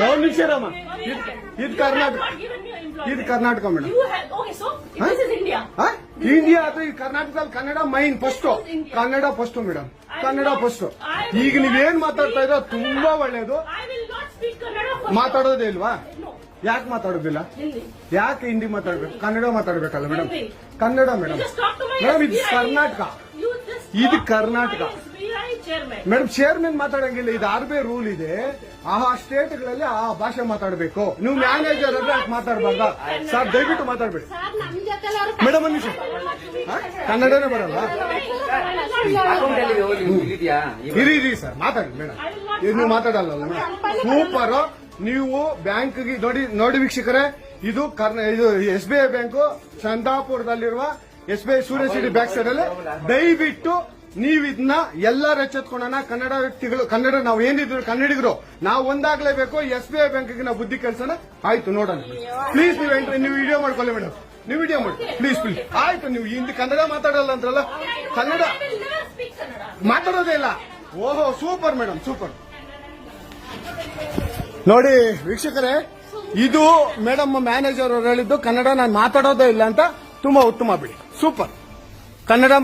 ಒಂದು ನಿಮಿಷ ರಾಮ, ಇದು ಕರ್ನಾಟಕ, ಇದು ಕರ್ನಾಟಕ ಮೇಡಮ್. ಇಂಡಿಯಾ ಅಥವಾ ಈ ಕರ್ನಾಟಕದಲ್ಲಿ Kannada main first, Kannada first madam, Kannada first. ಈಗ ನೀವೇನ್ ಮಾತಾಡ್ತಾ ಇರೋ ತುಂಬಾ ಒಳ್ಳೇದು. ಮಾತಾಡೋದೇ ಇಲ್ವಾ? ಯಾಕೆ ಮಾತಾಡೋದಿಲ್ಲ? ಯಾಕೆ ಹಿಂದಿ ಮಾತಾಡ್ಬೇಕು? ಕನ್ನಡ ಮಾತಾಡ್ಬೇಕಲ್ಲ ಮೇಡಮ್? ಕನ್ನಡ ಮೇಡಮ್. ಮೇಡಮ್ ಇದು ಕರ್ನಾಟಕ, ಇದು ಕರ್ನಾಟಕ ಮೇಡಮ್. ಚೇರ್ಮನ್ ಮಾತಾಡಂಗಿಲ್ಲ, ಇದು RBI ರೂಲ್ ಇದೆ. ಆ ಸ್ಟೇಟ್ಗಳಲ್ಲಿ ಆ ಭಾಷೆ ಮಾತಾಡಬೇಕು. ನೀವು ಮ್ಯಾನೇಜರ್ ಅಂದ್ರೆ ಮಾತಾಡಬಾರ್ದ ಸರ್? ದಯವಿಟ್ಟು ಮಾತಾಡ್ಬೇಡಿ ಮೇಡಮ್. ಒಂದು ನಿಮಿಷ, ಕನ್ನಡನೇ ಬರಲ್ಲ? ಇರಿ ಸರ್, ಮಾತಾಡಿ ಮೇಡಮ್. ಇದು ನೀವು ಮಾತಾಡಲ್ಲ ಮೇಡಮ್. ಸೂಪರ್. ನೀವು ಬ್ಯಾಂಕ್ಗೆ ನೋಡಿ ವೀಕ್ಷಕರೇ, ಇದು SBI ಬ್ಯಾಂಕು ಚಂದಾಪುರದಲ್ಲಿರುವ SBI ಸೂರ್ಯ ಸಿಟಿ ಬ್ಯಾಕ್ ಸೈಡ್ ಅಲ್ಲಿ. ದಯವಿಟ್ಟು ನೀವು ಇದನ್ನ ಎಲ್ಲರೂ ಎಚ್ಚೆತ್ಕೊಳ್ಳೋಣ. ಕನ್ನಡ ವ್ಯಕ್ತಿಗಳು, ಕನ್ನಡ ನಾವು ಏನಿದ್ರು ಕನ್ನಡಿಗರು, ನಾವು ಒಂದಾಗ್ಲೇಬೇಕು. SBI ಬ್ಯಾಂಕ್ಗೆ ನಾವು ಬುದ್ಧಿ ಕಲ್ಸೋಣ. ಆಯ್ತು, ನೋಡೋಣ ಪ್ಲೀಸ್. ನೀವು ವಿಡಿಯೋ ಮಾಡ್ಕೊಳ್ಳಿ ಮೇಡಮ್, ನೀವು ವಿಡಿಯೋ ಮಾಡಿ ಪ್ಲೀಸ್ ಪ್ಲೀಸ್. ಆಯ್ತು, ನೀವು ಹಿಂದಿ ಕನ್ನಡ ಮಾತಾಡಲ್ಲ ಅಂದ್ರಲ್ಲ, ಕನ್ನಡ ಮಾತಾಡೋದೇ ಇಲ್ಲ. ಓಹೋ, ಸೂಪರ್ ಮೇಡಮ್, ಸೂಪರ್. ನೋಡಿ ವೀಕ್ಷಕರೇ, ಇದು ಮೇಡಮ್ ಮ್ಯಾನೇಜರ್ ಅವರು ಹೇಳಿದ್ದು ಕನ್ನಡ ನಾನು ಮಾತಾಡೋದೇ ಇಲ್ಲ ಅಂತ. ತುಂಬಾ ಉತ್ತಮ ಬಿಡಿ, ಸೂಪರ್. ಕನ್ನಡ